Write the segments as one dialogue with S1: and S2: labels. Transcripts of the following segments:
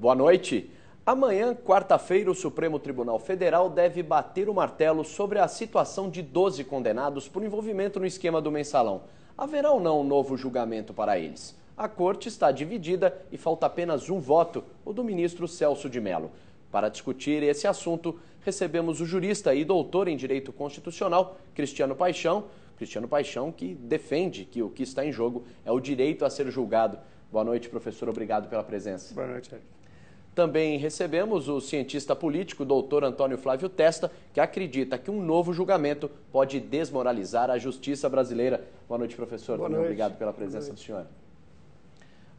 S1: Boa noite. Amanhã, quarta-feira, o Supremo Tribunal Federal deve bater o martelo sobre a situação de 12 condenados por envolvimento no esquema do Mensalão. Haverá ou não um novo julgamento para eles? A corte está dividida e falta apenas um voto, o do ministro Celso de Mello. Para discutir esse assunto, recebemos o jurista e doutor em Direito Constitucional, Cristiano Paixão. Cristiano Paixão, que defende que o que está em jogo é o direito a ser julgado. Boa noite, professor. Obrigado pela presença.
S2: Boa noite, Eric.
S1: Também recebemos o cientista político, doutor Antônio Flávio Testa, que acredita que um novo julgamento pode desmoralizar a justiça brasileira. Boa noite, professor.
S2: Boa
S1: Também
S2: noite.
S1: Obrigado pela presença do senhor.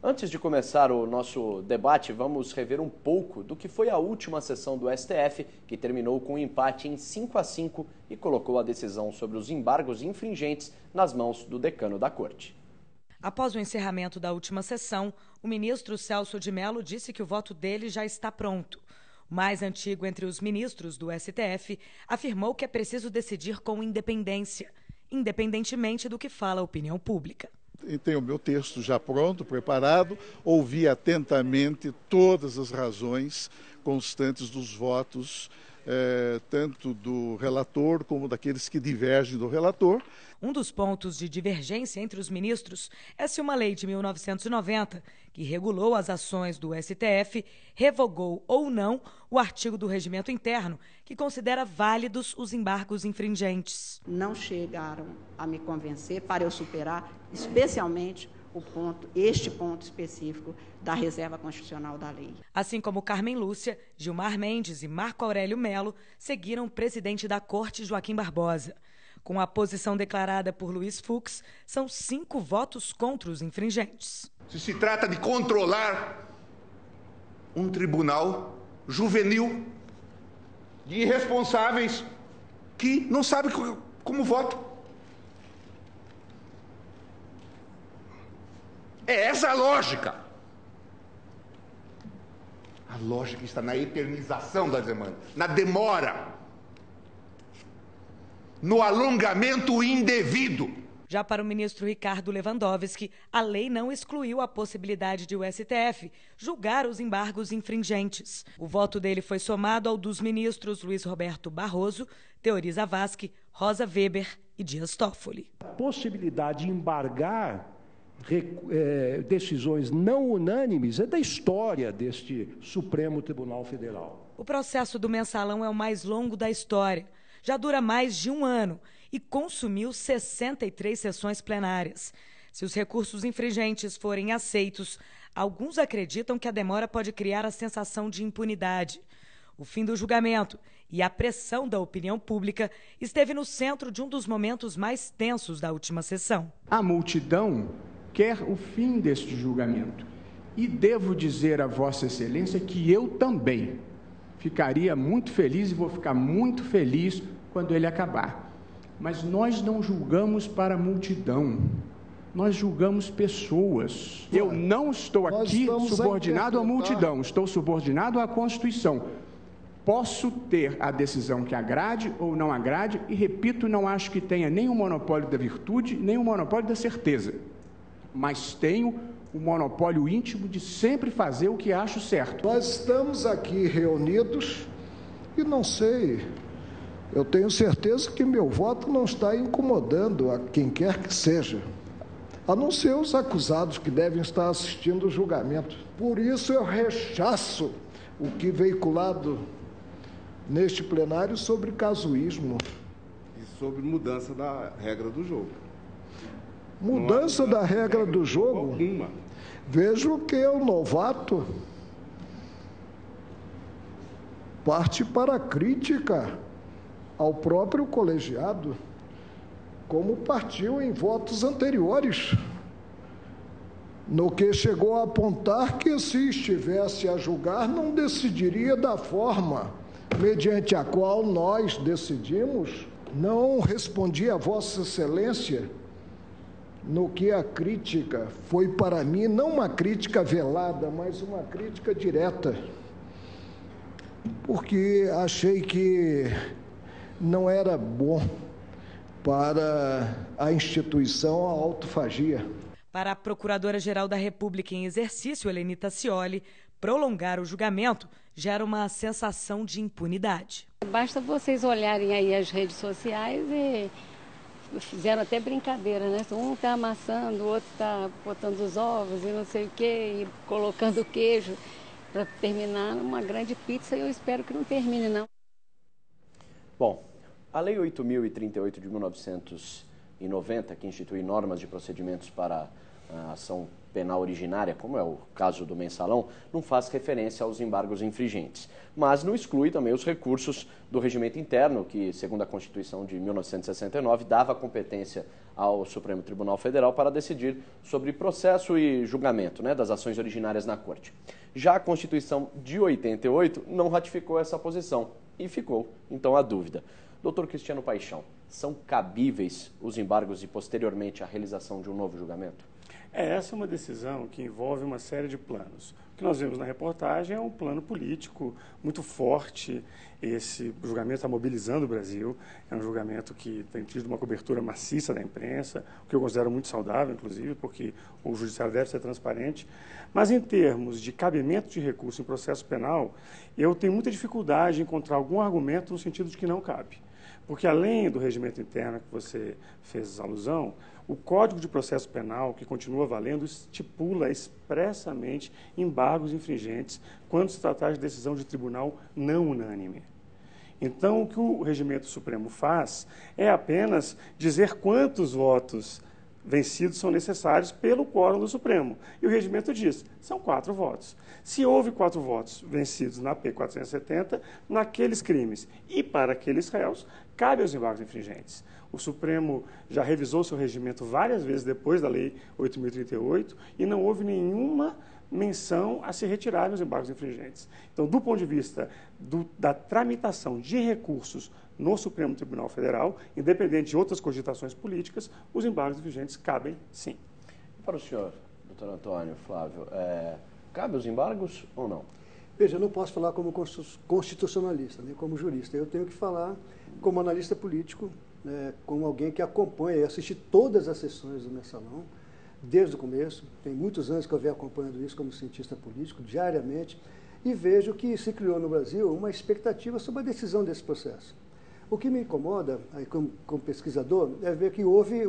S1: Antes de começar o nosso debate, vamos rever um pouco do que foi a última sessão do STF, que terminou com um empate em 5-5 e colocou a decisão sobre os embargos infringentes nas mãos do decano da Corte.
S3: Após o encerramento da última sessão, o ministro Celso de Mello disse que o voto dele já está pronto. O mais antigo entre os ministros do STF afirmou que é preciso decidir com independência, independentemente do que fala a opinião pública.
S4: Tenho o meu texto já pronto, preparado, ouvi atentamente todas as razões constantes dos votos, tanto do relator como daqueles que divergem do relator.
S3: Um dos pontos de divergência entre os ministros é se uma lei de 1990, que regulou as ações do STF, revogou ou não o artigo do Regimento Interno, que considera válidos os embargos infringentes.
S5: Não chegaram a me convencer para eu superar, especialmente este ponto específico da reserva constitucional da lei.
S3: Assim como Carmen Lúcia, Gilmar Mendes e Marco Aurélio Mello seguiram o presidente da Corte, Joaquim Barbosa. Com a posição declarada por Luiz Fux, são 5 votos contra os infringentes.
S6: Se trata de controlar um tribunal juvenil de irresponsáveis que não sabe como votam. É essa a lógica. A lógica está na eternização das demandas, na demora, no alongamento indevido.
S3: Já para o ministro Ricardo Lewandowski, a lei não excluiu a possibilidade de o STF julgar os embargos infringentes. O voto dele foi somado ao dos ministros Luiz Roberto Barroso, Teori Zavascki, Rosa Weber e Dias Toffoli.
S2: A possibilidade de embargar decisões não unânimes é da história deste Supremo Tribunal Federal.
S3: O processo do Mensalão é o mais longo da história. Já dura mais de um ano e consumiu 63 sessões plenárias. Se os recursos infringentes forem aceitos, alguns acreditam que a demora pode criar a sensação de impunidade. O fim do julgamento e a pressão da opinião pública esteve no centro de um dos momentos mais tensos da última sessão.
S7: A multidão quer o fim deste julgamento. E devo dizer a Vossa Excelência que eu também ficaria muito feliz e vou ficar muito feliz quando ele acabar. Mas nós não julgamos para a multidão, nós julgamos pessoas. Eu não estou aqui subordinado à multidão, estou subordinado à Constituição. Posso ter a decisão que agrade ou não agrade e, repito, não acho que tenha nem o monopólio da virtude, nem o monopólio da certeza. Mas tenho o monopólio íntimo de sempre fazer o que acho certo.
S8: Nós estamos aqui reunidos e não sei, eu tenho certeza que meu voto não está incomodando a quem quer que seja, a não ser os acusados que devem estar assistindo o julgamento. Por isso eu rechaço o que veiculado neste plenário sobre casuísmo.
S9: E sobre mudança da regra do jogo.
S8: Mudança da regra do jogo?
S9: Alguma.
S8: Vejo que o novato parte para a crítica ao próprio colegiado, como partiu em votos anteriores, no que chegou a apontar que, se estivesse a julgar, não decidiria da forma mediante a qual nós decidimos. Não respondi a Vossa Excelência no que a crítica foi para mim, não uma crítica velada, mas uma crítica direta, porque achei que não era bom para a instituição a autofagia.
S3: Para a Procuradora-Geral da República em exercício, Helenita Scioli, prolongar o julgamento gera uma sensação de impunidade.
S10: Basta vocês olharem aí as redes sociais e fizeram até brincadeira, né? Um está amassando, o outro está botando os ovos e não sei o quê, e colocando o queijo para terminar uma grande pizza, e eu espero que não termine, não.
S1: Bom, a Lei 8.038 de 1990, que institui normas de procedimentos para a ação penal originária, como é o caso do mensalão, não faz referência aos embargos infringentes, mas não exclui também os recursos do regimento interno, que, segundo a Constituição de 1969, dava competência ao Supremo Tribunal Federal para decidir sobre processo e julgamento, né, das ações originárias na Corte. Já a Constituição de 88 não ratificou essa posição e ficou, então, a dúvida. Doutor Cristiano Paixão, são cabíveis os embargos e, posteriormente, a realização de um novo julgamento?
S11: Essa é uma decisão que envolve uma série de planos. O que nós vemos na reportagem é um plano político muito forte. Esse julgamento está mobilizando o Brasil. É um julgamento que tem tido uma cobertura maciça da imprensa, o que eu considero muito saudável, inclusive, porque o judiciário deve ser transparente. Mas, em termos de cabimento de recurso em processo penal, eu tenho muita dificuldade em encontrar algum argumento no sentido de que não cabe. Porque, além do regimento interno que você fez alusão, o Código de Processo Penal, que continua valendo, estipula expressamente embargos infringentes quando se tratar de decisão de tribunal não unânime. Então, o que o Regimento Supremo faz é apenas dizer quantos votos vencidos são necessários pelo quórum do Supremo. E o regimento diz, são 4 votos. Se houve 4 votos vencidos na P 470, naqueles crimes e para aqueles réus, cabe aos embargos infringentes. O Supremo já revisou seu regimento várias vezes depois da Lei 8.038 e não houve nenhuma menção a se retirarem os embargos infringentes. Então, do ponto de vista da tramitação de recursos no Supremo Tribunal Federal, independente de outras cogitações políticas, os embargos infringentes cabem sim.
S1: E para o senhor, doutor Antônio, Flávio, cabe os embargos ou não?
S12: Veja, eu não posso falar como constitucionalista, nem como jurista. Eu tenho que falar como analista político, como alguém que acompanha e assiste todas as sessões do Mensalão, desde o começo. Tem muitos anos que eu venho acompanhando isso como cientista político, diariamente, e vejo que se criou no Brasil uma expectativa sobre a decisão desse processo. O que me incomoda, aí, como pesquisador, é ver que houve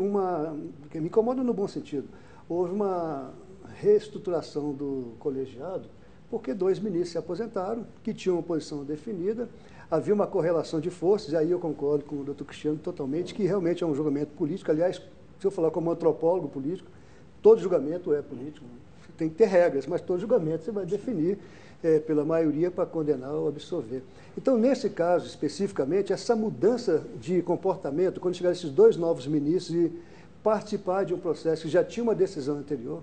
S12: que me incomoda no bom sentido, houve uma reestruturação do colegiado, porque 2 ministros se aposentaram, que tinham uma posição definida, havia uma correlação de forças, e aí eu concordo com o doutor Cristiano totalmente, que realmente é um julgamento político. Aliás, se eu falar como antropólogo político, todo julgamento é político, tem que ter regras, mas todo julgamento você vai definir pela maioria para condenar ou absolver. Então, nesse caso, especificamente, essa mudança de comportamento, quando chegaram esses 2 novos ministros e participar de um processo que já tinha uma decisão anterior,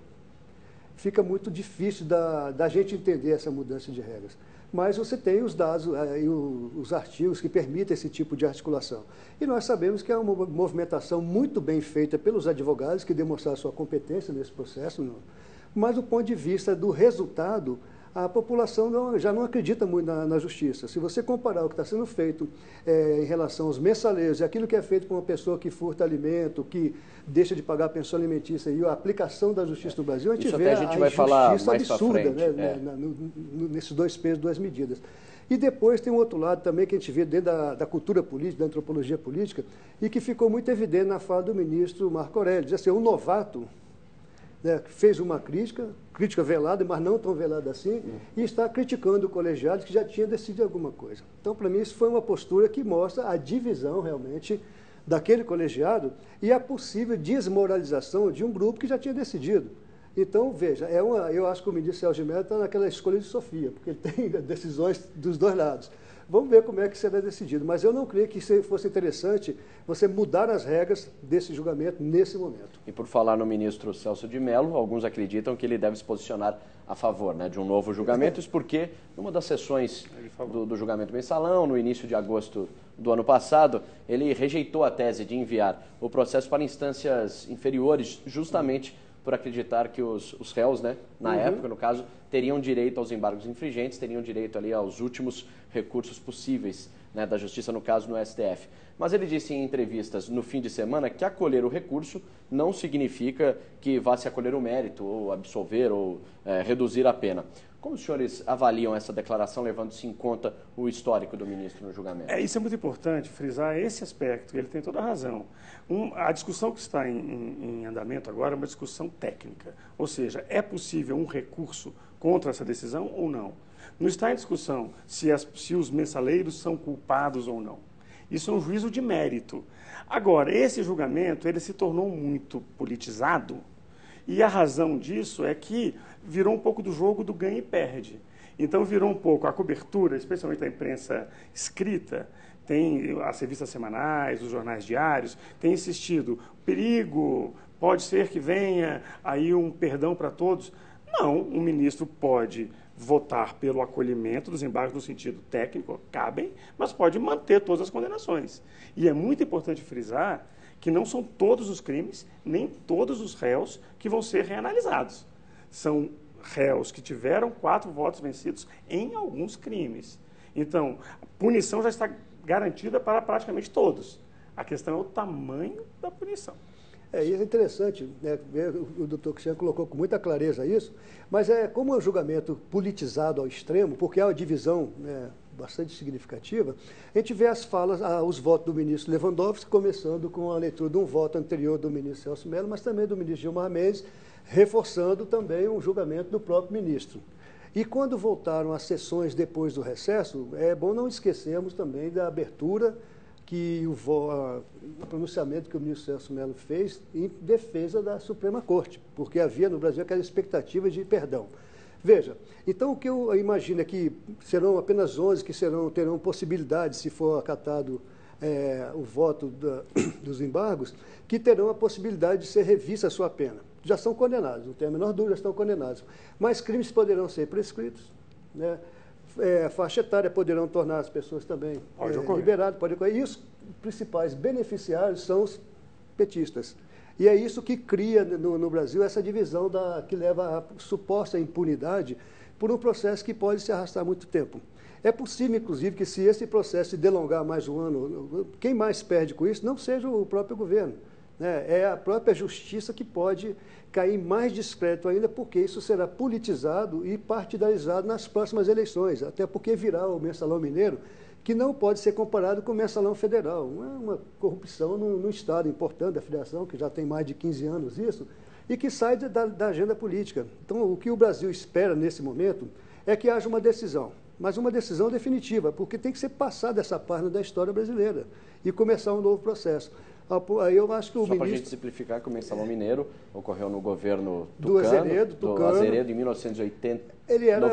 S12: fica muito difícil da gente entender essa mudança de regras. Mas você tem os dados e os artigos que permitem esse tipo de articulação. E nós sabemos que é uma movimentação muito bem feita pelos advogados, que demonstraram sua competência nesse processo, mas do ponto de vista do resultado, a população já não acredita muito na justiça. Se você comparar o que está sendo feito em relação aos mensaleiros e aquilo que é feito por uma pessoa que furta alimento, que deixa de pagar a pensão alimentícia e a aplicação da justiça no Brasil, a gente vê a injustiça absurda, nesses 2 pesos, 2 medidas. E depois tem um outro lado também que a gente vê dentro da cultura política, da antropologia política, e que ficou muito evidente na fala do ministro Marco Aurélio. Diz assim, um novato fez uma crítica velada, mas não tão velada assim, e está criticando o colegiado que já tinha decidido alguma coisa. Então, para mim, isso foi uma postura que mostra a divisão, realmente, daquele colegiado e a possível desmoralização de um grupo que já tinha decidido. Então, veja, eu acho que o ministro Sérgio Mello está naquela escolha de Sofia, porque ele tem decisões dos 2 lados. Vamos ver como é que será decidido. Mas eu não creio que fosse interessante você mudar as regras desse julgamento nesse momento.
S1: E por falar no ministro Celso de Mello, alguns acreditam que ele deve se posicionar a favor de um novo julgamento. Isso porque, numa das sessões do julgamento mensalão, no início de agosto do ano passado, ele rejeitou a tese de enviar o processo para instâncias inferiores, justamente por acreditar que os réus, na época, no caso, teriam direito aos embargos infringentes, teriam direito ali aos últimos recursos possíveis da Justiça, no caso, no STF. Mas ele disse em entrevistas no fim de semana que acolher o recurso não significa que vá se acolher o mérito, ou absolver, ou reduzir a pena. Como os senhores avaliam essa declaração, levando-se em conta o histórico do ministro no julgamento?
S11: Isso é muito importante, frisar esse aspecto, ele tem toda a razão. A discussão que está em andamento agora é uma discussão técnica, ou seja, é possível um recurso contra essa decisão ou não? Não está em discussão se os mensaleiros são culpados ou não. Isso é um juízo de mérito. Agora, esse julgamento ele se tornou muito politizado, e a razão disso é que virou um pouco do jogo do ganha e perde. Então virou um pouco a cobertura, especialmente da imprensa escrita, tem as revistas semanais, os jornais diários, tem insistido, perigo, pode ser que venha aí um perdão para todos. Não, um ministro pode votar pelo acolhimento dos embargos no sentido técnico, cabem, mas pode manter todas as condenações. E é muito importante frisar que não são todos os crimes, nem todos os réus que vão ser reanalisados. São réus que tiveram 4 votos vencidos em alguns crimes. Então, a punição já está garantida para praticamente todos. A questão é o tamanho da punição.
S12: Isso é interessante, né? O doutor Cristiano colocou com muita clareza isso, mas como é um julgamento politizado ao extremo, porque há uma divisão, né, bastante significativa, a gente vê as falas, os votos do ministro Lewandowski, começando com a leitura de um voto anterior do ministro Celso Mello, mas também do ministro Gilmar Mendes, reforçando também um julgamento do próprio ministro. E quando voltaram às sessões depois do recesso, é bom não esquecermos também da abertura que o pronunciamento que o ministro Celso Mello fez em defesa da Suprema Corte, porque havia no Brasil aquela expectativa de perdão. Veja, então o que eu imagino é que serão apenas 11 que terão possibilidade, se for acatado o voto dos embargos, que terão a possibilidade de ser revista a sua pena. Já são condenados, não tem a menor dúvida, já estão condenados. Mas crimes poderão ser prescritos, né? Faixa etária poderão tornar as pessoas também liberadas, pode ocorrer. E os principais beneficiários são os petistas. E é isso que cria no Brasil essa divisão que leva à suposta impunidade por um processo que pode se arrastar muito tempo. É possível, inclusive, que se esse processo se delongar mais um ano, quem mais perde com isso não seja o próprio governo, né? É a própria justiça que pode cair mais descrédito ainda, porque isso será politizado e partidarizado nas próximas eleições, até porque virá o mensalão mineiro, que não pode ser comparado com o mensalão federal. Não é uma corrupção no Estado importante da federação, que já tem mais de 15 anos isso, e que sai da agenda política. Então, o que o Brasil espera nesse momento é que haja uma decisão, mas uma decisão definitiva, porque tem que ser passada essa página da história brasileira e começar um novo processo. Aí eu acho que
S1: Só para a gente simplificar, que o mensalão mineiro ocorreu no governo Tucano, do Azeredo, em 1998.
S12: Ele era,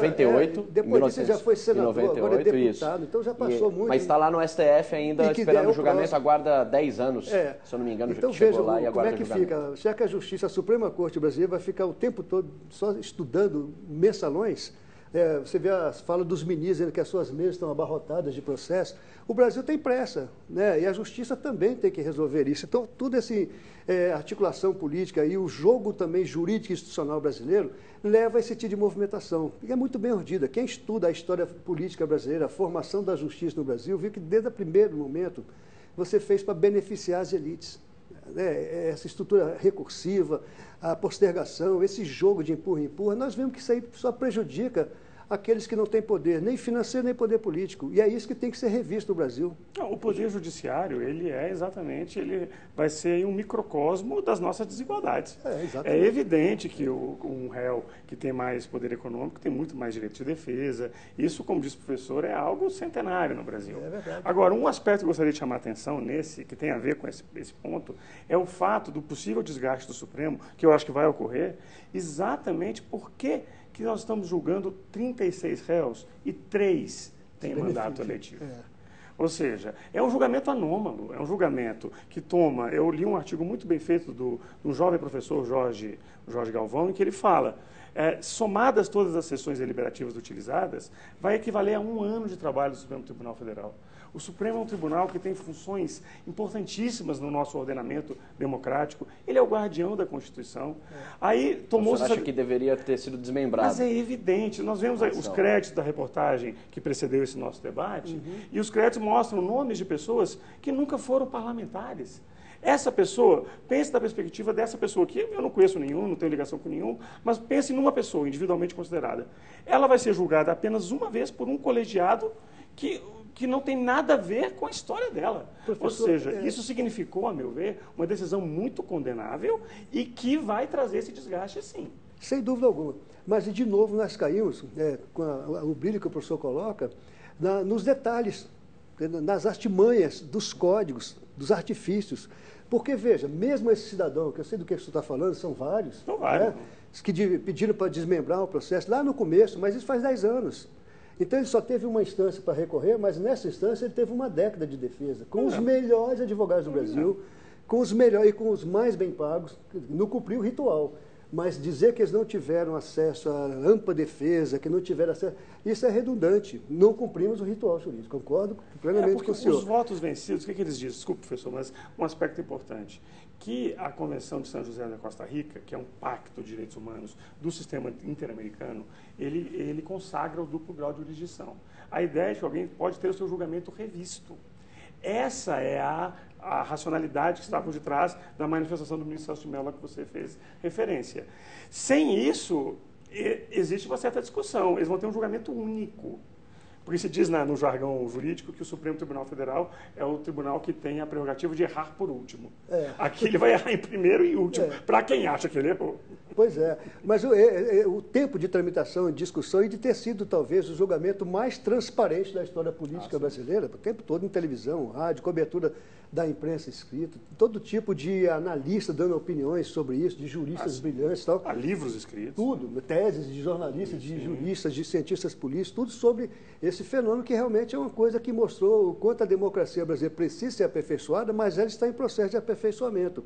S12: depois disso já foi senador, agora é deputado, então já passou muito.
S1: Mas está lá no STF ainda esperando o julgamento, aguarda 10 anos, se eu não me engano,
S12: então, chegou lá e aguarda o julgamento. Como é que fica? Será que a Justiça, a Suprema Corte brasileira vai ficar o tempo todo só estudando mensalões? Você vê as falas dos ministros dizendo que as suas mesas estão abarrotadas de processo. O Brasil tem pressa, né? E a Justiça também tem que resolver isso. Então, toda essa articulação política e o jogo também jurídico e institucional brasileiro leva a esse tipo de movimentação. E é muito bem ordida. Quem estuda a história política brasileira, a formação da justiça no Brasil, viu que desde o primeiro momento você fez para beneficiar as elites. Essa estrutura recursiva, a postergação, esse jogo de empurra-empurra, nós vemos que isso aí só prejudica aqueles que não têm poder, nem financeiro, nem poder político. E é isso que tem que ser revisto no Brasil.
S11: Não, o Poder Judiciário, ele vai ser um microcosmo das nossas desigualdades. É evidente que um réu que tem mais poder econômico tem muito mais direito de defesa. Isso, como disse o professor, é algo centenário no Brasil.
S12: É verdade.
S11: Agora, um aspecto que eu gostaria de chamar a atenção que tem a ver com esse ponto, é o fato do possível desgaste do Supremo, que eu acho que vai ocorrer, exatamente porque que nós estamos julgando 36 réus e 3 têm mandato eletivo. Ou seja, é um julgamento anômalo, é um julgamento que toma... Eu li um artigo muito bem feito do jovem professor Jorge Galvão, em que ele fala, somadas todas as sessões deliberativas utilizadas, vai equivaler a 1 ano de trabalho do Supremo Tribunal Federal. O Supremo é um tribunal que tem funções importantíssimas no nosso ordenamento democrático. Ele é o guardião da Constituição. Aí tomou.
S1: Você acha que deveria ter sido desmembrado?
S11: Mas é evidente. Nós vemos os créditos da reportagem que precedeu esse nosso debate, e os créditos mostram nomes de pessoas que nunca foram parlamentares. Essa pessoa, pense da perspectiva dessa pessoa, que eu não conheço nenhum, não tenho ligação com nenhum, mas pense numa pessoa individualmente considerada. Ela vai ser julgada apenas uma vez por um colegiado que não tem nada a ver com a história dela. Professor, ou seja, isso significou, a meu ver, uma decisão muito condenável e que vai trazer esse desgaste, sim.
S12: Sem dúvida alguma. Mas, de novo, nós caímos, com o brilho que o professor coloca, nos detalhes, nas artimanhas dos códigos, dos artifícios. Porque, veja, mesmo esse cidadão, que eu sei do que você está falando, são vários.
S11: São vários.
S12: Que pediram para desmembrar o processo lá no começo, mas isso faz 10 anos. Então, ele só teve uma instância para recorrer, mas nessa instância ele teve uma década de defesa, com os melhores advogados do Brasil, com os melhores e com os mais bem pagos, não cumpriu o ritual. Mas dizer que eles não tiveram acesso à ampla defesa, que não tiveram acesso, isso é redundante. Não cumprimos o ritual jurídico. Concordo plenamente com o senhor.
S11: Os votos vencidos, o que eles dizem? Desculpe, professor, mas um aspecto importante, que a Convenção de São José da Costa Rica, que é um pacto de direitos humanos do sistema interamericano, ele consagra o duplo grau de jurisdição. A ideia é que alguém pode ter o seu julgamento revisto. Essa é a racionalidade que está por detrás da manifestação do ministro Celso de Mello que você fez referência. Sem isso, existe uma certa discussão. Eles vão ter um julgamento único. Porque se diz no jargão jurídico que o Supremo Tribunal Federal é o tribunal que tem a prerrogativa de errar por último. Aqui ele vai errar em primeiro e último, para quem acha que ele errou.
S12: Pois é, mas o tempo de tramitação, de discussão e de ter sido talvez o julgamento mais transparente da história política brasileira, o tempo todo em televisão, rádio, cobertura da imprensa escrita, todo tipo de analista dando opiniões sobre isso, de juristas brilhantes e tal.
S11: Há livros escritos.
S12: Tudo, teses de jornalistas, de juristas, de cientistas políticos, tudo sobre esse fenômeno que realmente é uma coisa que mostrou o quanto a democracia brasileira precisa ser aperfeiçoada, mas ela está em processo de aperfeiçoamento.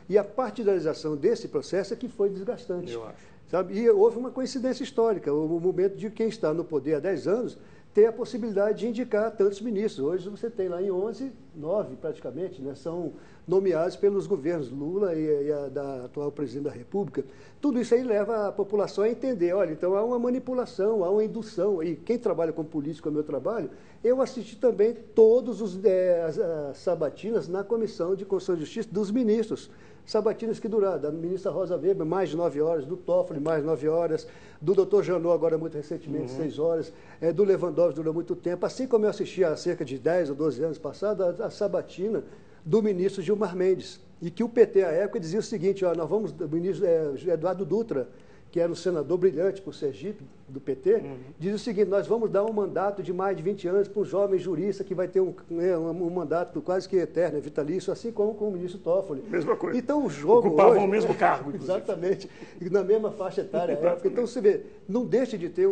S12: E a partidarização desse processo é que foi desgastante.
S11: Eu acho.
S12: Sabe? E houve uma coincidência histórica, o momento de quem está no poder há 10 anos ter a possibilidade de indicar tantos ministros. Hoje você tem lá em 11, 9 praticamente, né, são nomeados pelos governos Lula e da atual presidente da República. Tudo isso aí leva a população a entender, olha, então há uma manipulação, há uma indução. E quem trabalha com política, como eu trabalho, eu assisti também todos as sabatinas na Comissão de Constituição e Justiça dos ministros. Sabatinas que duraram, da ministra Rosa Weber, mais de 9 horas, do Toffoli, mais de 9 horas, do doutor Janot, agora muito recentemente, 6 horas, do Lewandowski durou muito tempo, assim como eu assisti há cerca de 10 ou 12 anos passados, a sabatina do ministro Gilmar Mendes, e que o PT, à época, dizia o seguinte, ó, nós vamos, o ministro Eduardo Dutra, que era um senador brilhante por Sergipe, do PT, diz o seguinte, nós vamos dar um mandato de mais de 20 anos para um jovem jurista que vai ter um mandato quase que eterno, vitalício, assim como com o ministro Toffoli.
S11: Mesma coisa.
S12: Então o jogo
S11: ocupavam
S12: hoje,
S11: o mesmo cargo, inclusive.
S12: Exatamente, na mesma faixa etária. Época. Então você vê, não deixa de ter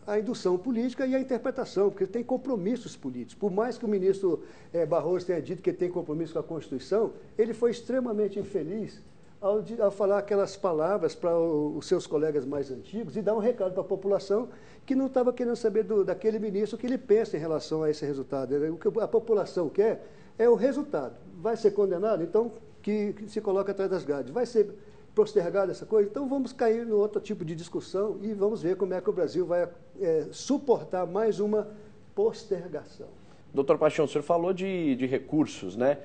S12: a indução política e a interpretação, porque tem compromissos políticos. Por mais que o ministro Barroso tenha dito que tem compromisso com a Constituição, ele foi extremamente infeliz ao falar aquelas palavras para os seus colegas mais antigos e dar um recado para a população que não estava querendo saber daquele ministro o que ele pensa em relação a esse resultado. O que a população quer é o resultado. Vai ser condenado? Então, que se coloque atrás das grades. Vai ser postergado essa coisa? Então, vamos cair no outro tipo de discussão e vamos ver como é que o Brasil vai suportar mais uma postergação.
S1: Doutor Paixão, o senhor falou de recursos, né?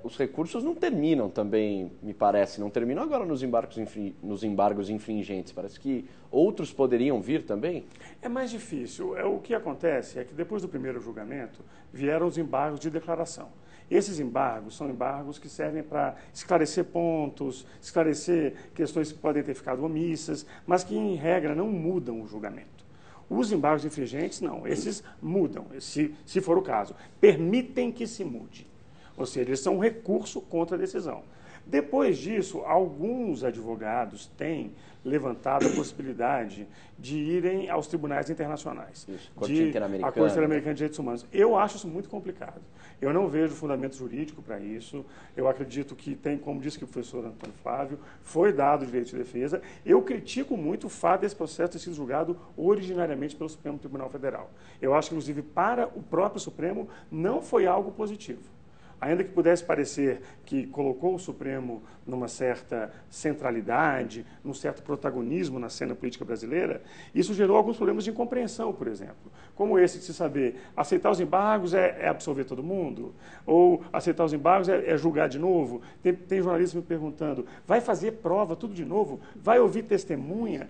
S1: Os recursos não terminam também, me parece, não terminam agora nos embargos infringentes. Parece que outros poderiam vir também?
S11: É mais difícil. O que acontece é que depois do primeiro julgamento vieram os embargos de declaração. Esses embargos são embargos que servem para esclarecer pontos, esclarecer questões que podem ter ficado omissas, mas que, em regra, não mudam o julgamento. Os embargos infringentes, não, esses mudam, se for o caso, permitem que se mude. Ou seja, eles são um recurso contra a decisão. Depois disso, alguns advogados têm levantado a possibilidade de irem aos tribunais internacionais.
S1: Isso, a Corte Interamericana.
S11: A Corte Interamericana de Direitos Humanos. Eu acho isso muito complicado. Eu não vejo fundamento jurídico para isso. Eu acredito que tem, como disse que o professor Antônio Flávio, foi dado o direito de defesa. Eu critico muito o fato desse processo ter sido julgado originariamente pelo Supremo Tribunal Federal. Eu acho que, inclusive, para o próprio Supremo, não foi algo positivo. ainda que pudesse parecer que colocou o Supremo numa certa centralidade, num certo protagonismo na cena política brasileira, isso gerou alguns problemas de incompreensão, por exemplo, como esse de se saber aceitar os embargos é absolver todo mundo, ou aceitar os embargos é julgar de novo. Tem jornalistas me perguntando, vai fazer prova tudo de novo? Vai ouvir testemunha?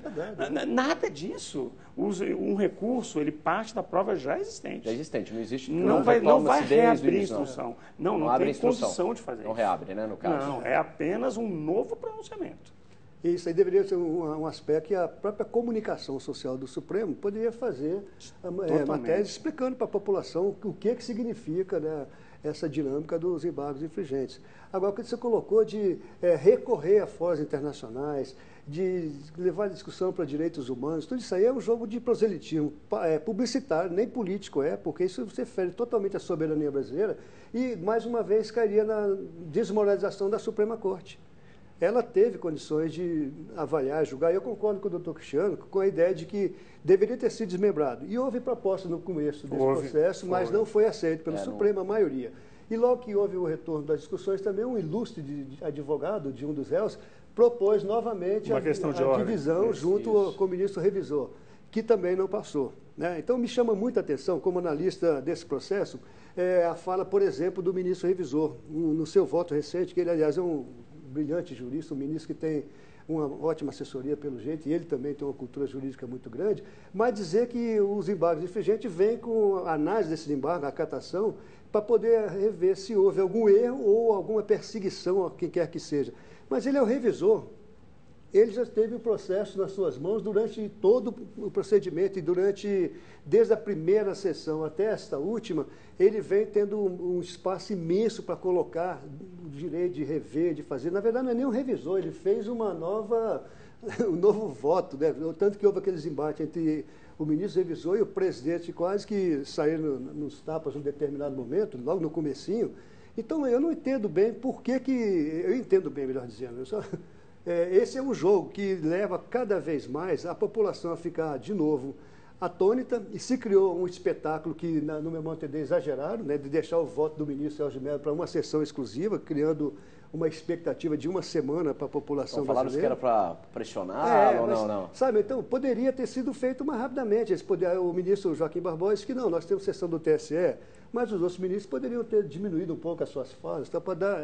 S11: Nada disso. Um recurso, ele parte da prova já existente.
S1: Já existente, não existe.
S11: Não vai reabrir instrução. Não tem condição de fazer isso.
S1: Não reabre, né, no caso?
S11: Não, é apenas um novo pronunciamento.
S12: Isso aí deveria ser um aspecto que a própria comunicação social do Supremo poderia fazer matérias explicando para a população o que significa, né, essa dinâmica dos embargos infringentes. Agora, o que você colocou de recorrer a fóruns internacionais, de levar a discussão para direitos humanos, tudo isso aí é um jogo de proselitismo publicitário, nem político porque isso se fere totalmente à soberania brasileira e, mais uma vez, cairia na desmoralização da Suprema Corte. Ela teve condições de avaliar, julgar, e eu concordo com o doutor Cristiano, com a ideia de que deveria ter sido desmembrado. E houve proposta no começo desse processo, mas não foi aceito pelo Supremo, a maioria. E logo que houve o retorno das discussões, também um ilustre advogado de um dos réus propôs novamente a divisão junto com o ministro revisor, que também não passou, né? Então, me chama muita atenção, como analista desse processo, a fala, por exemplo, do ministro revisor, no seu voto recente, que ele, aliás, é um brilhante jurista, um ministro que tem uma ótima assessoria pelo jeito, e ele também tem uma cultura jurídica muito grande, mas dizer que os embargos infringentes vêm com a análise desse embargo, a catação, para poder rever se houve algum erro ou alguma perseguição a quem quer que seja. Mas ele é o revisor, ele já teve o processo nas suas mãos durante todo o procedimento e desde a primeira sessão até esta última, ele vem tendo um espaço imenso para colocar o direito de rever, de fazer. Na verdade, não é nem um revisor, ele fez um novo voto, né? Tanto que houve aqueles embates entre o ministro revisor e o presidente, quase que saíram nos tapas em um determinado momento, logo no comecinho. Então, eu não entendo bem por que eu entendo bem, melhor dizendo, esse é um jogo que leva cada vez mais a população a ficar, de novo, atônita, e se criou um espetáculo que, no meu modo de entender, exageraram, né, de deixar o voto do ministro Sérgio Mello para uma sessão exclusiva, criando uma expectativa de uma semana para a população brasileira.
S1: Falaram que era para pressionar ou não?
S12: Sabe, então, poderia ter sido feito mais rapidamente. O ministro Joaquim Barbosa disse que não, nós temos sessão do TSE, mas os outros ministros poderiam ter diminuído um pouco as suas falas,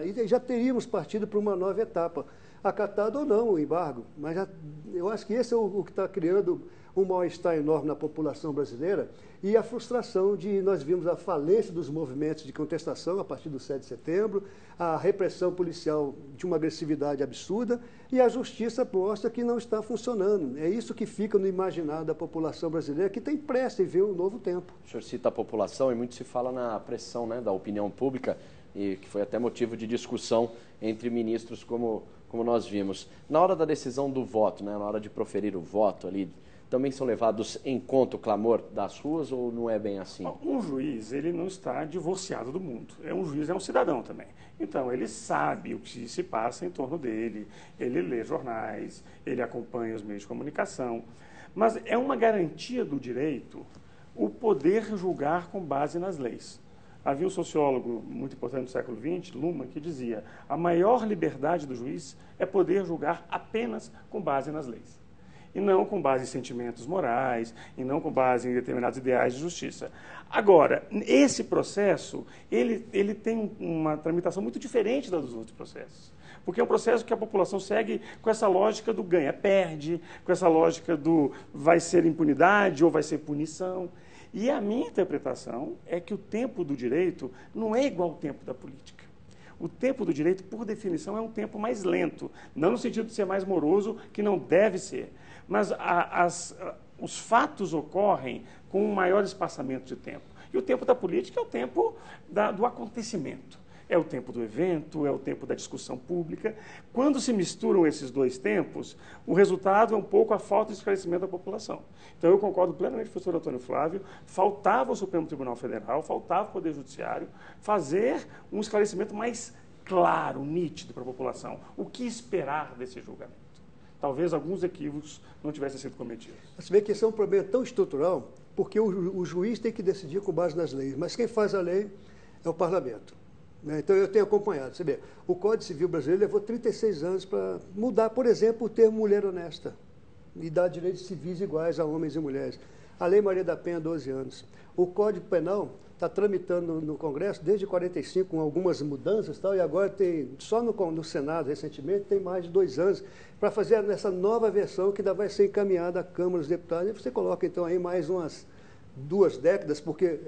S12: e já teríamos partido para uma nova etapa, acatado ou não o embargo. Mas eu acho que esse é o que está criando um mal-estar enorme na população brasileira e a frustração de nós vimos a falência dos movimentos de contestação a partir do 7 de setembro, a repressão policial de uma agressividade absurda e a justiça mostra que não está funcionando. É isso que fica no imaginário da população brasileira, que tem pressa em ver um novo tempo.
S1: O senhor cita a população e muito se fala na pressão, né, da opinião pública, e que foi até motivo de discussão entre ministros, como nós vimos. Na hora da decisão do voto, né, na hora de proferir o voto ali, também são levados em conta o clamor das ruas ou não é bem assim?
S11: Um juiz, ele não está divorciado do mundo. Um juiz é um cidadão também. Então, ele sabe o que se passa em torno dele, ele lê jornais, ele acompanha os meios de comunicação. Mas é uma garantia do direito o poder julgar com base nas leis. Havia um sociólogo muito importante do século XX, Luhmann, que dizia: a maior liberdade do juiz é poder julgar apenas com base nas leis. E não com base em sentimentos morais, e não com base em determinados ideais de justiça. Agora, esse processo, ele tem uma tramitação muito diferente da dos outros processos. Porque é um processo que a população segue com essa lógica do ganha-perde, com essa lógica do vai ser impunidade ou vai ser punição. E a minha interpretação é que o tempo do direito não é igual ao tempo da política. O tempo do direito, por definição, é um tempo mais lento, não no sentido de ser mais moroso, que não deve ser, mas os fatos ocorrem com um maior espaçamento de tempo. E o tempo da política é o tempo do acontecimento. É o tempo do evento, é o tempo da discussão pública. Quando se misturam esses dois tempos, o resultado é um pouco a falta de esclarecimento da população. Então, eu concordo plenamente com o professor Antônio Flávio, faltava ao Supremo Tribunal Federal, faltava ao Poder Judiciário fazer um esclarecimento mais claro, nítido para a população. O que esperar desse julgamento? Talvez alguns equívocos não tivessem sido cometidos.
S12: Você vê que esse é um problema tão estrutural, porque o juiz tem que decidir com base nas leis, mas quem faz a lei é o parlamento. né? Então, eu tenho acompanhado. Você vê, o Código Civil brasileiro levou 36 anos para mudar, por exemplo, o termo mulher honesta e dar direitos civis iguais a homens e mulheres. A Lei Maria da Penha, 12 anos. O Código Penal está tramitando no Congresso desde 45, com algumas mudanças, tal, e agora tem, só no Senado, recentemente, tem mais de 2 anos para fazer essa nova versão que ainda vai ser encaminhada à Câmara dos Deputados. E você coloca, então, aí mais umas 2 décadas, porque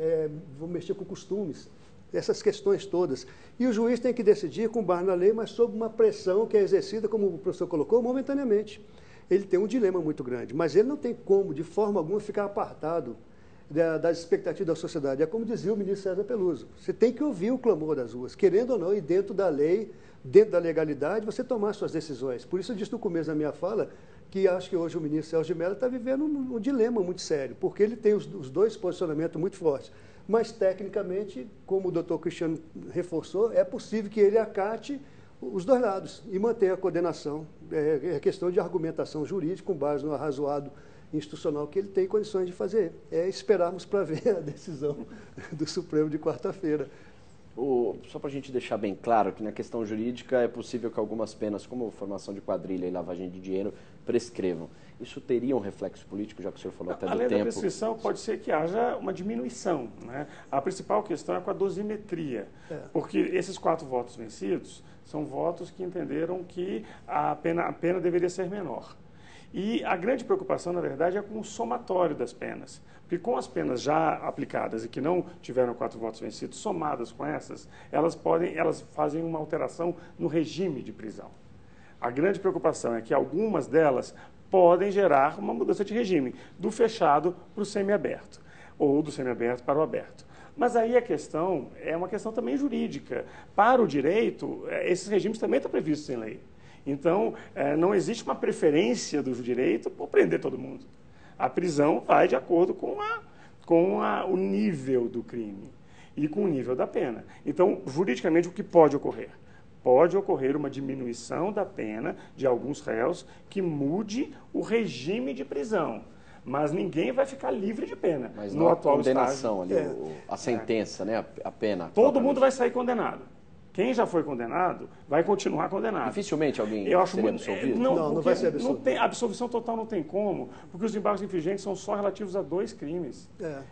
S12: vão mexer com costumes, essas questões todas. E o juiz tem que decidir com base na lei, mas sob uma pressão que é exercida, como o professor colocou, momentaneamente. Ele tem um dilema muito grande, mas ele não tem como, de forma alguma, ficar apartado das expectativas da sociedade. É como dizia o ministro César Peluso, você tem que ouvir o clamor das ruas, querendo ou não, e dentro da lei, dentro da legalidade, você tomar suas decisões. Por isso eu disse no começo da minha fala que acho que hoje o ministro Celso de Mello está vivendo um dilema muito sério, porque ele tem os 2 posicionamentos muito fortes. Mas, tecnicamente, como o doutor Cristiano reforçou, é possível que ele acate os 2 lados e mantenha a coordenação. É questão de argumentação jurídica com base no arrazoado institucional que ele tem condições de fazer. É esperarmos para ver a decisão do Supremo de quarta-feira.
S1: Só para a gente deixar bem claro que na questão jurídica é possível que algumas penas, como formação de quadrilha e lavagem de dinheiro, prescrevam. Isso teria um reflexo político, já que o senhor falou até do tempo?
S11: Além da prescrição, pode ser que haja uma diminuição, né? A principal questão é com a dosimetria, porque esses 4 votos vencidos são votos que entenderam que a pena deveria ser menor. E a grande preocupação, na verdade, é com o somatório das penas. Porque com as penas já aplicadas e que não tiveram 4 votos vencidos, somadas com essas, elas fazem uma alteração no regime de prisão. A grande preocupação é que algumas delas podem gerar uma mudança de regime, do fechado para o semiaberto, ou do semiaberto para o aberto. Mas aí a questão é uma questão também jurídica. Para o direito, esses regimes também estão previstos em lei. Então, não existe uma preferência do direito por prender todo mundo. A prisão vai de acordo com o nível do crime e com o nível da pena. Então, juridicamente, o que pode ocorrer? Pode ocorrer uma diminuição da pena de alguns réus que mude o regime de prisão. Mas ninguém vai ficar livre de pena.
S1: Mas não a condenação ali, a sentença, né? A pena.
S11: Todo mundo vai sair condenado. Quem já foi condenado vai continuar condenado.
S1: Dificilmente alguém seria absolvido?
S12: Não vai ser absolvido.
S11: Absolvição total não tem como, porque os embargos infringentes são só relativos a 2 crimes.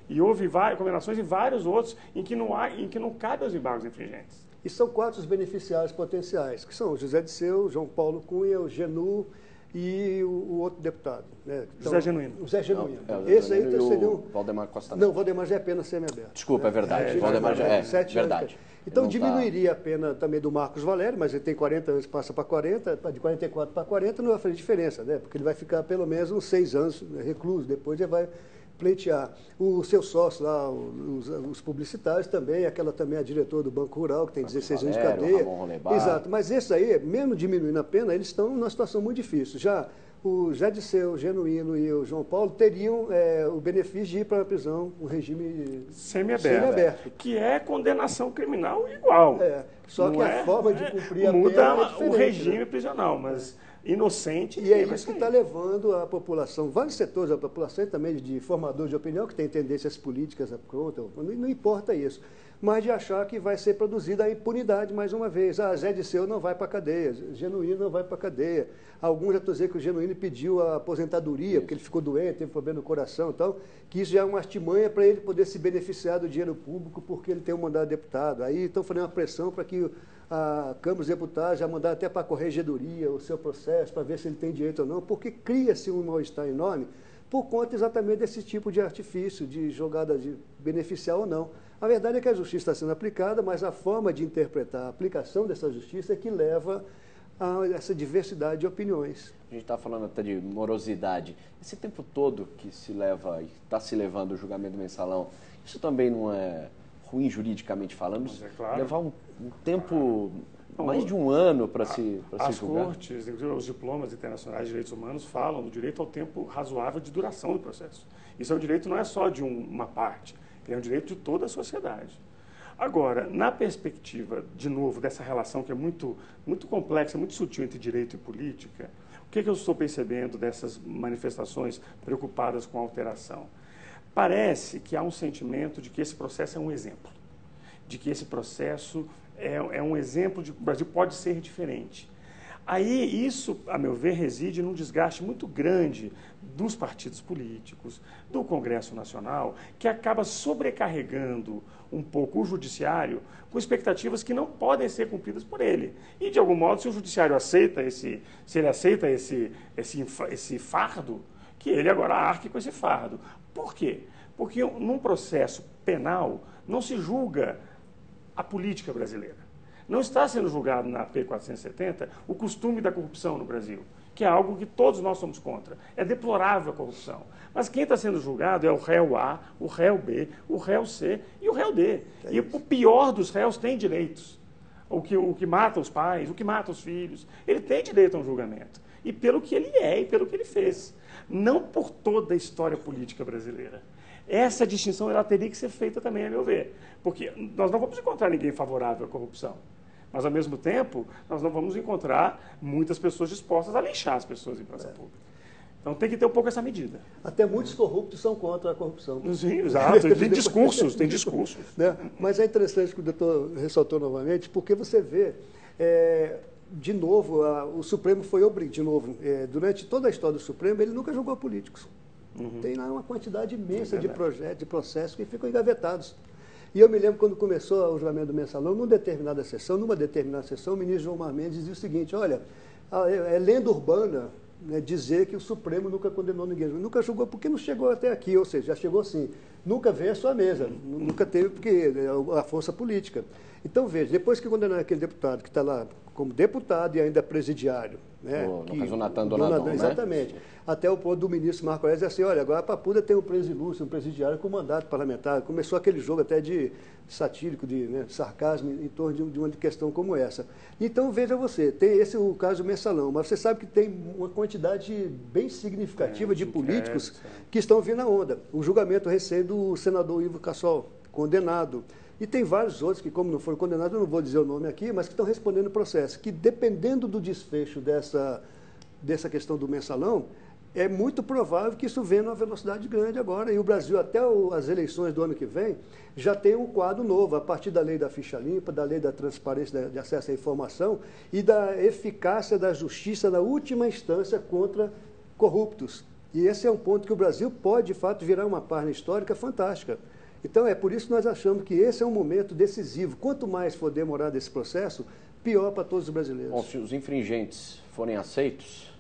S11: E houve condenações em vários outros em que não cabe os embargos infringentes.
S12: E são 4 os beneficiários potenciais, que são o José Disseu, João Paulo Cunha, o Genu e o outro deputado. Né? Então,
S11: José Genuíno.
S12: O Zé Genuíno. Esse aí seria
S1: o Valdemar Costa.
S12: Não, o Valdemar já é pena semiaberta.
S1: Desculpa, é verdade. Valdemar já é
S12: 7
S1: verdade.
S12: Anos. Então, diminuiria a pena também do Marcos Valério, mas ele tem 40 anos, passa para 40, de 44 para 40 não vai fazer diferença, né? Porque ele vai ficar pelo menos uns 6 anos recluso, depois ele vai pleitear. O seu sócio lá, os publicitários também, aquela também é diretora do Banco Rural, que tem 16 anos de cadeia. Exato, mas esse aí, mesmo diminuindo a pena, eles estão numa situação muito difícil. Já o Zé Disseu, o Genuíno e o João Paulo teriam o benefício de ir para a prisão, um regime semiaberto.
S11: Que é condenação criminal igual.
S12: Só que a forma de cumprir a pena é diferente.
S11: O regime prisional, mas inocente.
S12: E é isso que está levando a população, vários setores da população, também de formadores de opinião, que têm tendências políticas prontas, não importa isso, mas de achar que vai ser produzida a impunidade mais uma vez. Zé Disseu não vai para a cadeia, Genuíno não vai para a cadeia. Alguns já estão dizendo que o Genuíno pediu a aposentadoria, porque ele ficou doente, teve problema no coração e tal, que isso já é uma artimanha para ele poder se beneficiar do dinheiro público porque ele tem um mandato de deputado. Aí estão fazendo uma pressão para que a Câmara dos Deputados já mandar até para a Corregedoria o seu processo, para ver se ele tem direito ou não, porque cria-se um mal-estar enorme por conta exatamente desse tipo de artifício, de jogada de beneficiar ou não. A verdade é que a justiça está sendo aplicada, mas a forma de interpretar a aplicação dessa justiça é que leva a essa diversidade de opiniões.
S1: A gente está falando até de morosidade. Esse tempo todo que se leva e está se levando o julgamento do mensalão, isso também não é ruim juridicamente falando?
S11: Mas é claro.
S1: Levar um tempo, mais de um ano para se julgar?
S11: As cortes, os diplomas internacionais de direitos humanos falam do direito ao tempo razoável de duração do processo. Isso é um direito não é só de uma parte, é um direito de toda a sociedade. Agora, na perspectiva, de novo, dessa relação que é muito, muito complexa, muito sutil entre direito e política, o que eu estou percebendo dessas manifestações preocupadas com a alteração? Parece que há um sentimento de que esse processo é um exemplo, de que esse processo é um exemplo de que o Brasil pode ser diferente. Aí isso, a meu ver, reside num desgaste muito grande dos partidos políticos, do Congresso Nacional, que acaba sobrecarregando um pouco o judiciário com expectativas que não podem ser cumpridas por ele. E, de algum modo, se o judiciário aceita esse fardo, que ele agora arque com esse fardo. Por quê? Porque num processo penal não se julga a política brasileira. Não está sendo julgado na AP 470 o costume da corrupção no Brasil, que é algo que todos nós somos contra. É deplorável a corrupção. Mas quem está sendo julgado é o réu A, o réu B, o réu C e o réu D. E o pior dos réus tem direitos. O que mata os pais, o que mata os filhos, ele tem direito a um julgamento. E pelo que ele é e pelo que ele fez. Não por toda a história política brasileira. Essa distinção ela teria que ser feita também, a meu ver. Porque nós não vamos encontrar ninguém favorável à corrupção. Mas, ao mesmo tempo, nós não vamos encontrar muitas pessoas dispostas a linchar as pessoas em praça pública. Então, tem que ter um pouco essa medida.
S12: Até muitos corruptos são contra a corrupção.
S11: Sim, exato. Tem discursos, tem discursos.
S12: Né? Mas é interessante que o doutor ressaltou novamente, porque você vê, de novo, o Supremo foi obrigado, durante toda a história do Supremo, ele nunca julgou políticos. Tem lá uma quantidade imensa de projetos, de processos que ficam engavetados. E eu me lembro quando começou o julgamento do mensalão, numa determinada sessão, o ministro João Mar Mendes dizia o seguinte: olha, é lenda urbana, né, dizer que o Supremo nunca condenou ninguém, nunca julgou porque não chegou até aqui, ou seja, já chegou assim, nunca veio à sua mesa, nunca teve porque a força política. Então, veja, depois que condenar aquele deputado que está lá como deputado e ainda presidiário, né?
S1: No caso, o Natan Donadon, né?
S12: Exatamente. Até o ponto do ministro Marco Aurélio dizer assim, olha, agora a Papuda tem um presilúcio, um presidiário com mandato parlamentar. Começou aquele jogo até de satírico, de sarcasmo em torno de uma questão como essa. Então, veja você, tem o caso Mensalão, mas você sabe que tem uma quantidade bem significativa de políticos que estão vindo à onda. O julgamento recém do senador Ivo Cassol, condenado. E tem vários outros que, como não foram condenados, eu não vou dizer o nome aqui, mas que estão respondendo o processo. Que, dependendo do desfecho dessa questão do mensalão, é muito provável que isso venha numa velocidade grande agora. E o Brasil, até as eleições do ano que vem, já tem um quadro novo, a partir da lei da ficha limpa, da lei da transparência de acesso à informação e da eficácia da justiça na última instância contra corruptos. E esse é um ponto que o Brasil pode, de fato, virar uma página histórica fantástica. Então, é por isso que nós achamos que esse é um momento decisivo. Quanto mais for demorar esse processo, pior para todos os brasileiros.
S1: Bom, se os infringentes forem aceitos,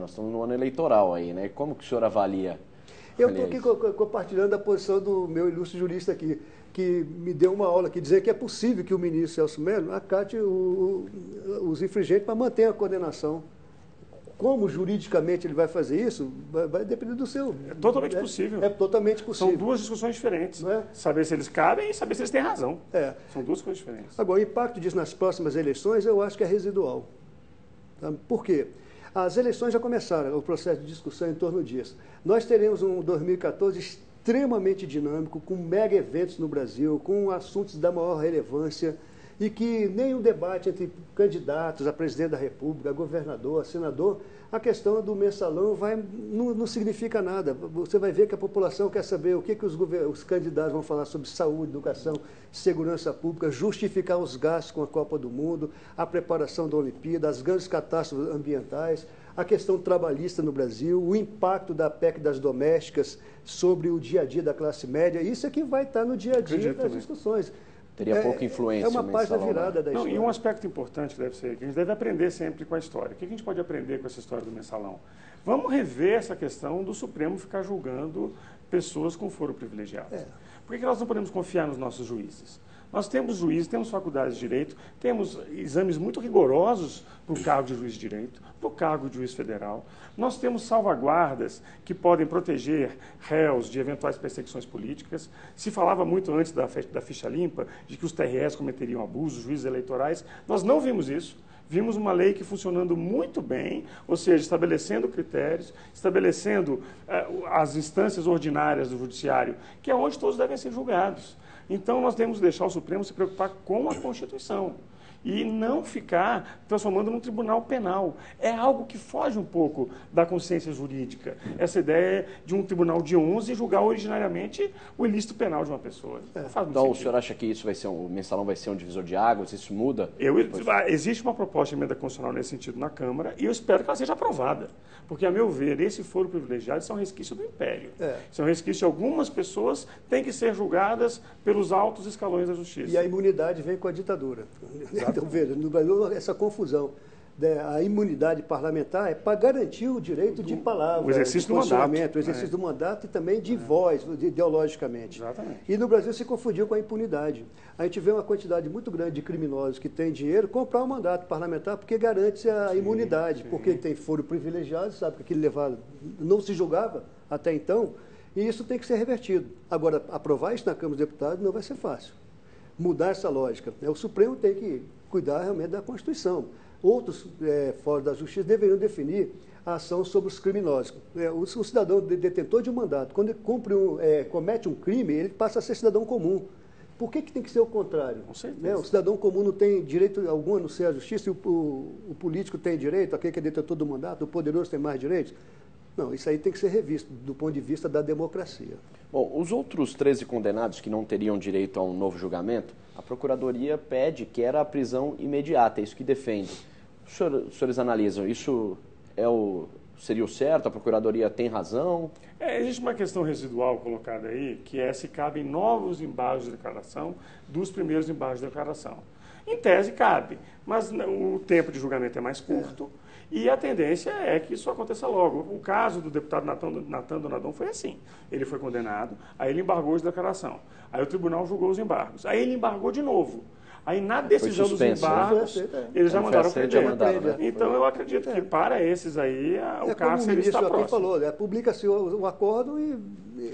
S1: nós estamos no ano eleitoral aí, né? Como que o senhor avalia?
S12: Eu estou aqui compartilhando a posição do meu ilustre jurista aqui, que me deu uma aula aqui, dizer que é possível que o ministro Celso Mello acate os infringentes para manter a condenação. Como juridicamente ele vai fazer isso, vai depender do seu...
S11: É totalmente possível.
S12: É totalmente possível.
S11: São duas discussões diferentes. Não é? Saber se eles cabem e saber se eles têm razão. São duas coisas diferentes.
S12: Agora, o impacto disso nas próximas eleições, eu acho que é residual. Tá? Por quê? As eleições já começaram, o processo de discussão em torno disso. Nós teremos um 2014 extremamente dinâmico, com mega eventos no Brasil, com assuntos da maior relevância, e que nenhum debate entre candidatos a presidente da República, a governador, a senador, a questão do mensalão não significa nada. Você vai ver que a população quer saber o que os candidatos vão falar sobre saúde, educação, segurança pública, justificar os gastos com a Copa do Mundo, a preparação da Olimpíada, as grandes catástrofes ambientais, a questão trabalhista no Brasil, o impacto da PEC das domésticas sobre o dia a dia da classe média. Isso é que vai estar no dia a dia das discussões.
S1: Teria pouca influência.
S12: É uma página virada da história.
S11: E um aspecto importante que deve ser que a gente deve aprender sempre com a história. O que a gente pode aprender com essa história do mensalão? Vamos rever essa questão do Supremo ficar julgando pessoas com foro privilegiado. Por que nós não podemos confiar nos nossos juízes? Nós temos juízes, temos faculdades de direito, temos exames muito rigorosos para o cargo de juiz de direito, para o cargo de juiz federal. Nós temos salvaguardas que podem proteger réus de eventuais perseguições políticas. Se falava muito antes da ficha limpa de que os TREs cometeriam abusos, juízes eleitorais. Nós não vimos isso. Vimos uma lei que funcionando muito bem, ou seja, estabelecendo critérios, estabelecendo as instâncias ordinárias do judiciário, que é onde todos devem ser julgados. Então, nós temos que deixar o Supremo se preocupar com a Constituição. e não ficar transformando num tribunal penal. É algo que foge um pouco da consciência jurídica. Essa ideia de um tribunal de 11 julgar originariamente o ilícito penal de uma pessoa. Não faz muito
S1: Então,
S11: sentido.
S1: o senhor acha que isso vai ser o mensalão vai ser um divisor de águas? Isso muda?
S11: Existe uma proposta de emenda constitucional nesse sentido na Câmara e eu espero que ela seja aprovada. Porque, a meu ver, esse foro privilegiado isso é um resquício do Império. Isso é um resquício de algumas pessoas têm que ser julgadas pelos altos escalões da justiça.
S12: E a imunidade vem com a ditadura. Então, veja, no Brasil, essa confusão. A imunidade parlamentar é para garantir o direito de palavra,
S11: o exercício do mandato.
S12: O exercício do mandato e também de voz, ideologicamente.
S11: Exatamente.
S12: E no Brasil se confundiu com a impunidade. A gente vê uma quantidade muito grande de criminosos que têm dinheiro comprar o mandato parlamentar porque garante a imunidade, porque ele tem foro privilegiado, sabe que aquele levado não se julgava até então, e isso tem que ser revertido. Agora, aprovar isso na Câmara dos Deputados não vai ser fácil. Mudar essa lógica. O Supremo tem que cuidar realmente da Constituição. Outros fóruns da Justiça deveriam definir a ação sobre os criminosos. O cidadão detentor de um mandato, quando ele comete um crime, ele passa a ser cidadão comum. Por que tem que ser o contrário?
S11: Com certeza.
S12: O cidadão comum não tem direito algum a não ser a justiça e o político tem direito, aquele que é detentor do mandato, o poderoso tem mais direitos? Não, isso aí tem que ser revisto do ponto de vista da democracia.
S1: Bom, os outros 13 condenados que não teriam direito a um novo julgamento, a Procuradoria pede que era a prisão imediata, é isso que defende. Os senhores analisam, isso seria o certo? A Procuradoria tem razão?
S11: Existe uma questão residual colocada aí, que é se cabem novos embargos de declaração dos primeiros embargos de declaração. Em tese, cabe, mas o tempo de julgamento é mais curto e a tendência é que isso aconteça logo. O caso do deputado Natan Donadon foi assim. Ele foi condenado, aí ele embargou de declaração. Aí o tribunal julgou os embargos. Aí ele embargou de novo. Aí, na decisão dos embargos, eles já mandaram prender. Então, eu acredito que, para esses aí, o cárcere está próximo.
S12: Como o ministro falou, publica-se o acordo e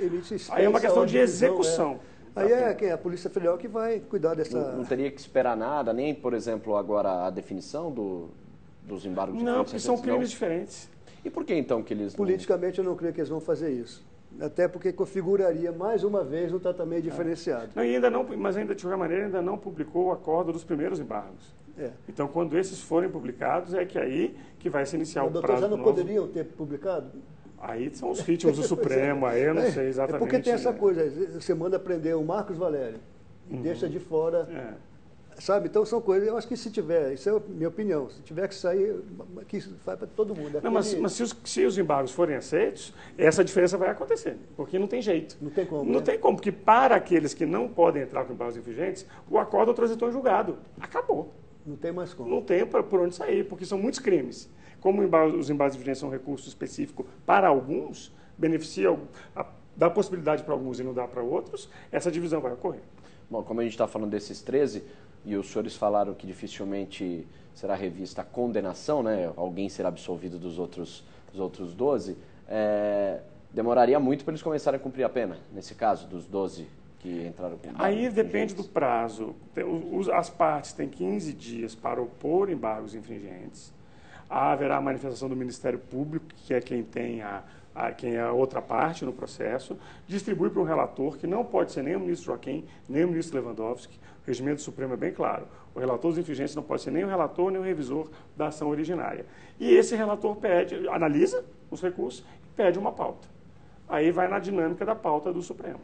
S12: emite.
S11: Aí é uma questão de execução.
S12: Aí é a Polícia Federal que vai cuidar dessa...
S1: Não teria que esperar nada, nem, por exemplo, agora a definição dos embargos?
S11: Não, porque são crimes diferentes.
S1: E por que, então, que eles...
S12: Politicamente, eu não creio que eles vão fazer isso. Até porque configuraria, mais uma vez, um tratamento diferenciado.
S11: Mas ainda, de qualquer maneira, ainda não publicou o acordo dos primeiros embargos. Então, quando esses forem publicados, é que aí que vai se iniciar o prazo.
S12: Já não poderiam ter publicado?
S11: Aí são os ritmos do Supremo, aí eu não sei exatamente.
S12: Porque tem essa coisa, você manda prender o Marcos Valério e deixa de fora... Sabe? Então são coisas, eu acho que se tiver, isso é a minha opinião, se tiver que sair, que vai para todo mundo.
S11: Não, mas se os embargos forem aceitos, essa diferença vai acontecer, porque não tem jeito.
S12: Não tem como.
S11: Não tem como, porque para aqueles que não podem entrar com embargos infringentes, o acordo transitou em julgado. Acabou.
S12: Não tem mais como.
S11: Não tem por onde sair, porque são muitos crimes. Como os embargos infringentes são um recurso específico para alguns, beneficia, dá possibilidade para alguns e não dá para outros, essa divisão vai ocorrer.
S1: Bom, como a gente está falando desses 13, e os senhores falaram que dificilmente será revista a condenação, né? Alguém será absolvido dos outros 12, demoraria muito para eles começarem a cumprir a pena, nesse caso, dos 12 que entraram com embargos.
S11: Aí depende do prazo. As partes têm 15 dias para opor embargos infringentes. Haverá a manifestação do Ministério Público, que é quem tem quem é a outra parte no processo, distribui para um relator, que não pode ser nem o ministro Joaquim, nem o ministro Lewandowski. O regimento supremo é bem claro. O relator dos infringentes não pode ser nem o relator, nem o revisor da ação originária. E esse relator analisa os recursos e pede uma pauta. Aí vai na dinâmica da pauta do Supremo.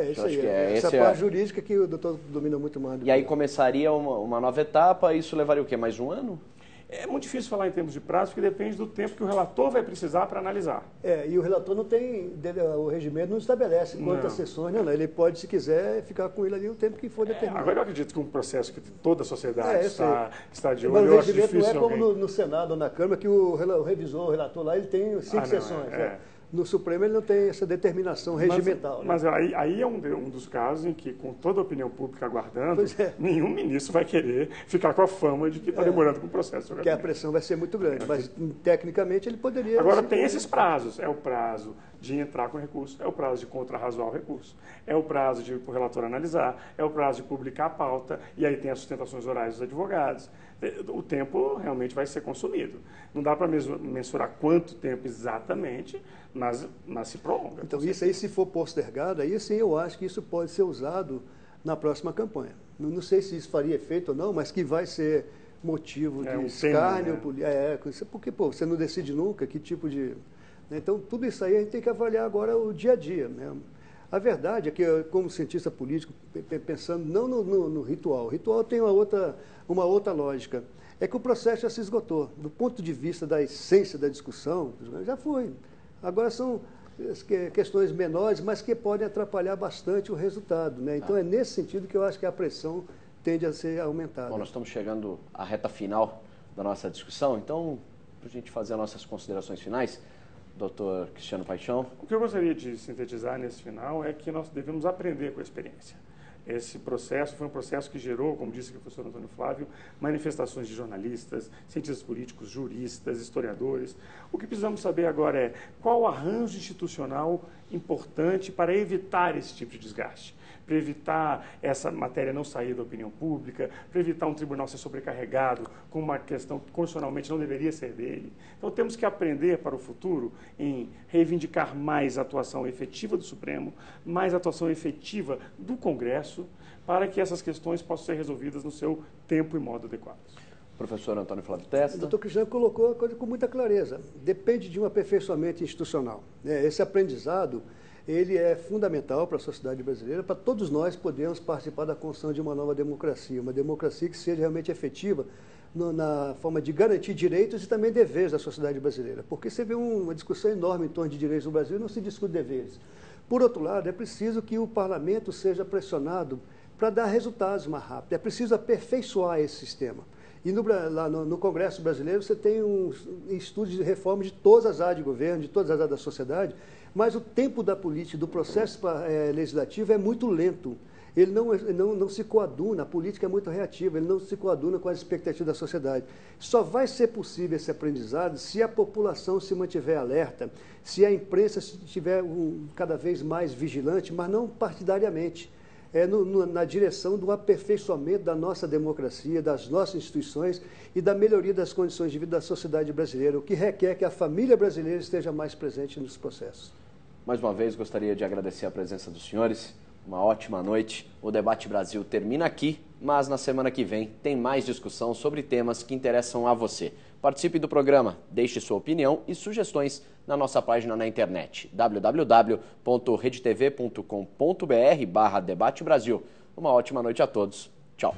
S12: Isso aí. Essa parte jurídica que o doutor domina muito mais.
S1: E aí começaria uma nova etapa, isso levaria o quê? Mais um ano?
S11: É muito difícil falar em termos de prazo, porque depende do tempo que o relator vai precisar para analisar.
S12: E o relator não tem, o regimento não estabelece quantas sessões, não. Ele pode, se quiser, ficar com ele ali o tempo que for determinado.
S11: Agora eu acredito que um processo que toda a sociedade está de olho, eu acho difícil.
S12: Não é como no Senado ou na Câmara, que o revisor, o relator lá, ele tem 5 sessões. No Supremo ele não tem essa determinação regimental.
S11: Mas aí é um dos casos em que, com toda a opinião pública aguardando, nenhum ministro vai querer ficar com a fama de que está demorando com o processo.
S12: Porque a pressão vai ser muito grande, mas tecnicamente ele poderia...
S11: Agora tem esses prazos, é o prazo de entrar com recurso, é o prazo de contrarrazoar o recurso, é o prazo de ir para o relator analisar, é o prazo de publicar a pauta, e aí tem as sustentações orais dos advogados. O tempo realmente vai ser consumido. Não dá para mensurar quanto tempo exatamente, mas se prolonga.
S12: Então, isso aí, se for postergado, aí sim eu acho que isso pode ser usado na próxima campanha. Não sei se isso faria efeito ou não, mas que vai ser motivo de escárnio. Porque, pô, você não decide nunca que tipo de... Então, tudo isso aí a gente tem que avaliar agora o dia a dia, né? A verdade é que, como cientista político, pensando não no ritual, o ritual tem uma outra lógica, é que o processo já se esgotou. Do ponto de vista da essência da discussão, já foi. Agora são questões menores, mas que podem atrapalhar bastante o resultado, né? Então, é nesse sentido que eu acho que a pressão tende a ser aumentada.
S1: Bom, nós estamos chegando à reta final da nossa discussão, então, para a gente fazer as nossas considerações finais, Dr. Cristiano Paixão.
S11: O que eu gostaria de sintetizar nesse final é que nós devemos aprender com a experiência. Esse processo foi um processo que gerou, como disse o professor Antônio Flávio, manifestações de jornalistas, cientistas políticos, juristas, historiadores. O que precisamos saber agora é qual o arranjo institucional importante para evitar esse tipo de desgaste, para evitar essa matéria não sair da opinião pública, para evitar um tribunal ser sobrecarregado com uma questão que constitucionalmente não deveria ser dele. Então temos que aprender para o futuro em reivindicar mais a atuação efetiva do Supremo, mais a atuação efetiva do Congresso, para que essas questões possam ser resolvidas no seu tempo e modo adequados.
S1: Professor Antônio Flávio Testa.
S12: O doutor Cristiano colocou a coisa com muita clareza. Depende de um aperfeiçoamento institucional. Esse aprendizado, ele é fundamental para a sociedade brasileira, para todos nós podermos participar da construção de uma nova democracia, uma democracia que seja realmente efetiva na forma de garantir direitos e também deveres da sociedade brasileira. Porque você vê uma discussão enorme em torno de direitos no Brasil e não se discute deveres. Por outro lado, é preciso que o parlamento seja pressionado para dar resultados mais rápido. É preciso aperfeiçoar esse sistema. E lá no Congresso brasileiro você tem estudos de reforma de todas as áreas de governo, de todas as áreas da sociedade, mas o tempo da política, do processo legislativo é muito lento. Ele não se coaduna, a política é muito reativa, ele não se coaduna com as expectativas da sociedade. Só vai ser possível esse aprendizado se a população se mantiver alerta, se a imprensa estiver cada vez mais vigilante, mas não partidariamente. Na direção do aperfeiçoamento da nossa democracia, das nossas instituições e da melhoria das condições de vida da sociedade brasileira, o que requer que a família brasileira esteja mais presente nos processos.
S1: Mais uma vez, gostaria de agradecer a presença dos senhores. Uma ótima noite. O Debate Brasil termina aqui, mas na semana que vem tem mais discussão sobre temas que interessam a você. Participe do programa, deixe sua opinião e sugestões na nossa página na internet, www.redetv.com.br/Debate Brasil. Uma ótima noite a todos. Tchau.